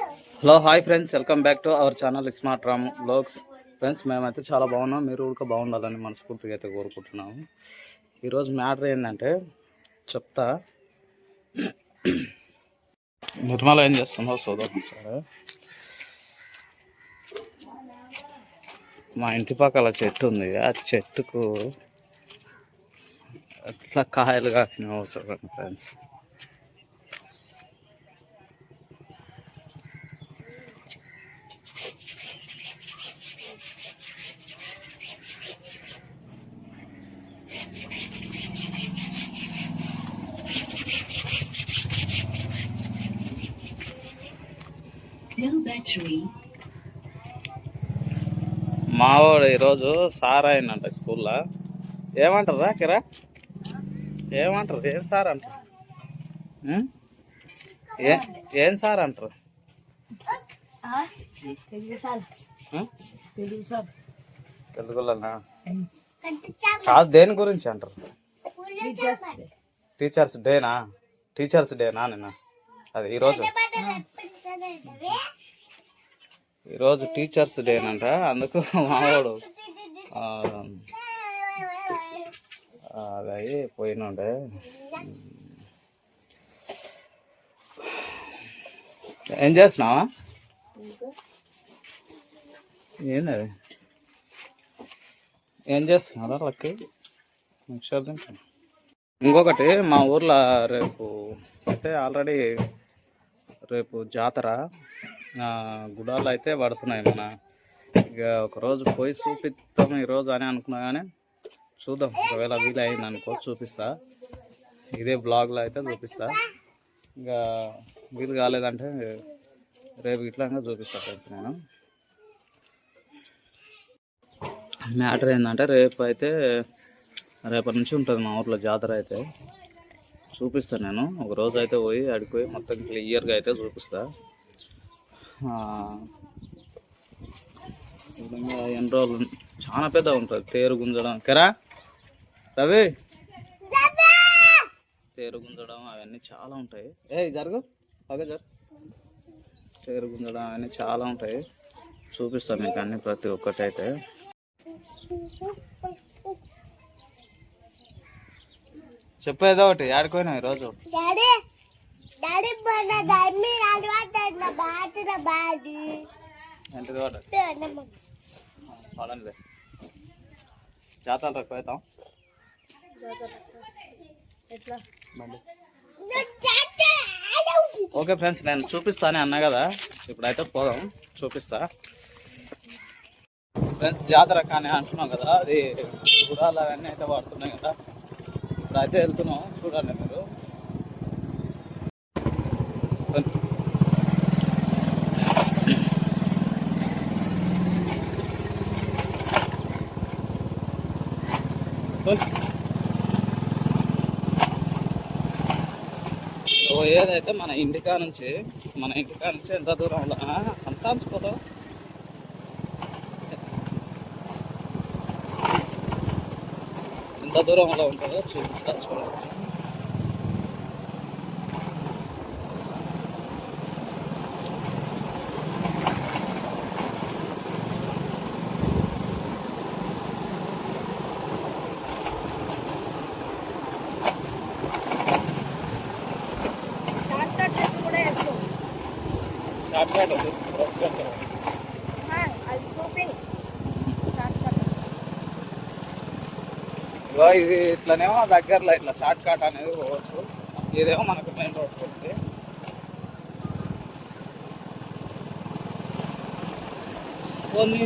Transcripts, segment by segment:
Hello hi friends, welcome back to our channel smart Ram blogs. Friends, మేమైతే చాలా బాగున్నాం. మీరు కూడా బాగుండాలని మనస్ఫూర్తిగా అయితే కోరుకుంటున్నాము. ఈరోజు మ్యాటర్ ఏంటంటే చెప్తా. నిర్మల ఏం చేస్తుందో చూద్దాం సరే. మా ఇంటి పక్కల చెట్టు ఉంది. ఆ చెట్టుకు ఎట్లా కాయలు కాసినావో చూడండి ఫ్రెండ్స్. మావాడు ఈరోజు సార్ అయినంట స్కూల్లో. ఏమంటారు రా కిరా? ఏమంటారు? ఏం సార్ అంటారు? ఏం సార్ అంటారు? తెలుగులోనా? కాదు, దేని గురించి అంటారు? టీచర్స్ డేనా? టీచర్స్ డేనా నిన్న? అది ఈరోజు టీచర్స్ డేనంట. అందుకు మావాడు అది పోయినుండే. ఏం చేస్తున్నావా? ఏంది ఏం చేస్తున్నారా లక్కి? ఇంకొకటి, మా ఊర్లో రేపు అంటే ఆల్రెడీ రేపు జాతర గుడాలు అయితే పడుతున్నాయి. మన ఇక ఒకరోజు పోయి చూపిస్తాం ఈరోజు అని అనుకున్నా, కానీ చూద్దాం. ఒకవేళ వీలు అయింది అనుకో చూపిస్తా. ఇదే బ్లాగ్లో అయితే చూపిస్తా. ఇంకా వీలు కాలేదంటే రేపు ఇట్లా చూపిస్తా ఫ్రెండ్స్. నేను మ్యాటర్ ఏంటంటే రేపటి నుంచి ఉంటుంది మా ఊర్లో జాతర. అయితే చూపిస్తాను నేను. ఒకరోజు అయితే పోయి ఆడిపోయి మొత్తం క్లియర్గా అయితే చూపిస్తా. ఎన్ని రోజులు చాలా పెద్ద ఉంటుంది. తేరు గుంజడం కెరా రవి, తేరు గుంజడం అవన్నీ చాలా ఉంటాయి. జరుగు పగ జరు. తేరు గుంజడం అవన్నీ చాలా ఉంటాయి. చూపిస్తాను మీకు అన్ని, ప్రతి ఒక్కటి అయితే. చెప్పేదో ఒకటి. ఆడుకోయినా ఈరోజు ఏంటిది వాడండి. జాతర ఎక్కువైతాం. ఓకే ఫ్రెండ్స్, నేను చూపిస్తానే అన్నా కదా. ఇప్పుడైతే పోదాం, చూపిస్తా ఫ్రెండ్స్. జాతర కానీ అంటున్నాం కదా, అది గుడాలు అవన్నీ అయితే పడుతున్నాయి కదా. ఇప్పుడైతే వెళ్తున్నాం, చూడండి మీరు. ఏదైతే మన ఇంటికా నుంచి ఎంత దూరంలో అంత అంచుకోదాం. ఎంత దూరంలో ఉంటుందో చూపిస్తా చూడండి. ఇది ఇట్లనేమో దగ్గరలో ఇట్లా షార్ట్ కట్ అనేది పోవచ్చు. ఇదేమో మనకు మెయిన్ రోడ్ పోతుంది. పోనీ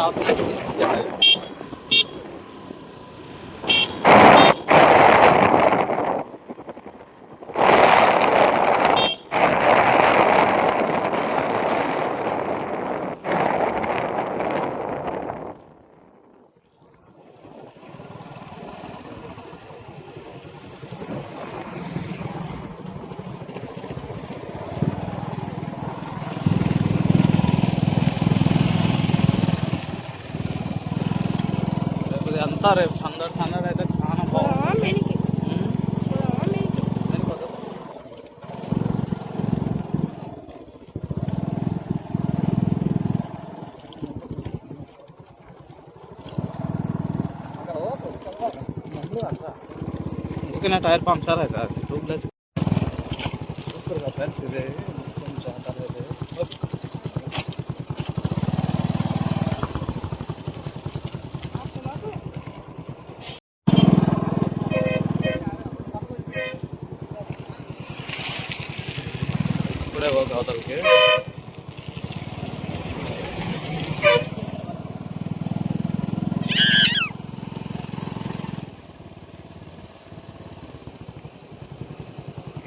సాఫ్ చేసి అంతా రేపు సందడి అయితే చాలా బాగుంది. ఓకేనా టైర్ పంక్చర్ అవుతుంది ట్యూబ్లెస్ చూస్తారు కదా ఫ్రెండ్స్. ఇదే మొత్తం జాతర అయితే ఇప్పుడే ఒక అవతలకి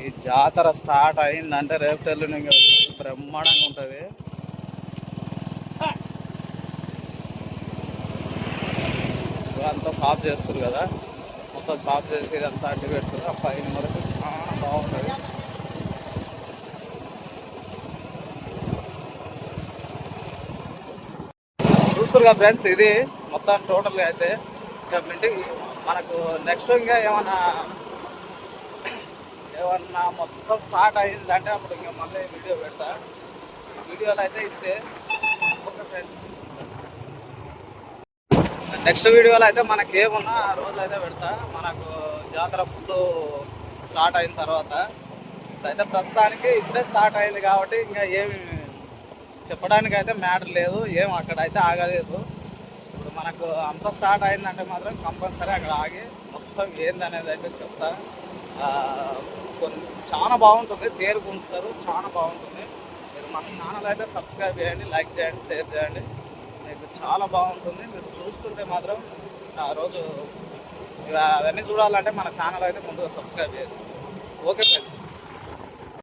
ఈ జాతర స్టార్ట్ అయిందంటే రేపు ఎల్లుండి ఇంకా బ్రహ్మాండంగా ఉంటుంది. అంతా సాఫ్ చేస్తారు కదా, మొత్తం సాఫ్ చేసి ఇదంతా అడ్డు పెడతారు. ఆ పైన వరకు చాలా బాగుంటుంది. చూస్తారు కదా ఫ్రెండ్స్, ఇది మొత్తం టోటల్గా అయితే ఇంకా మనకు నెక్స్ట్ ఇంకా ఏమన్నా మొత్తం స్టార్ట్ అయ్యిందంటే అప్పుడు ఇంకా మళ్ళీ వీడియో పెడతా. వీడియోలో అయితే ఇస్తే ఓకే ఫ్రెండ్స్. నెక్స్ట్ వీడియోలో అయితే మనకి ఏమున్నా రోజులు అయితే పెడతా. మనకు జాతర ఫుడ్ స్టార్ట్ అయిన తర్వాత అయితే ప్రస్తుతానికి ఇప్పుడే స్టార్ట్ అయింది కాబట్టి ఇంకా ఏమి చెప్పడానికి అయితే మ్యాటర్ లేదు, ఏం అక్కడ అయితే ఆగలేదు. ఇప్పుడు మనకు అంతా స్టార్ట్ అయిందంటే మాత్రం కంపల్సరీ అక్కడ ఆగి మొత్తం ఏందనేది అయితే చెప్తా. చాలా బాగుంటుంది, తేరు గుంచుతారు, చాలా బాగుంటుంది. మీరు మన ఛానల్ అయితే సబ్స్క్రైబ్ చేయండి, లైక్ చేయండి, షేర్ చేయండి. మీకు చాలా బాగుంటుంది. మీరు చూస్తుంటే మాత్రం ఆ రోజు అవన్నీ చూడాలంటే మన ఛానల్ అయితే ముందుగా సబ్స్క్రైబ్ చేస్తాం. Okay friends.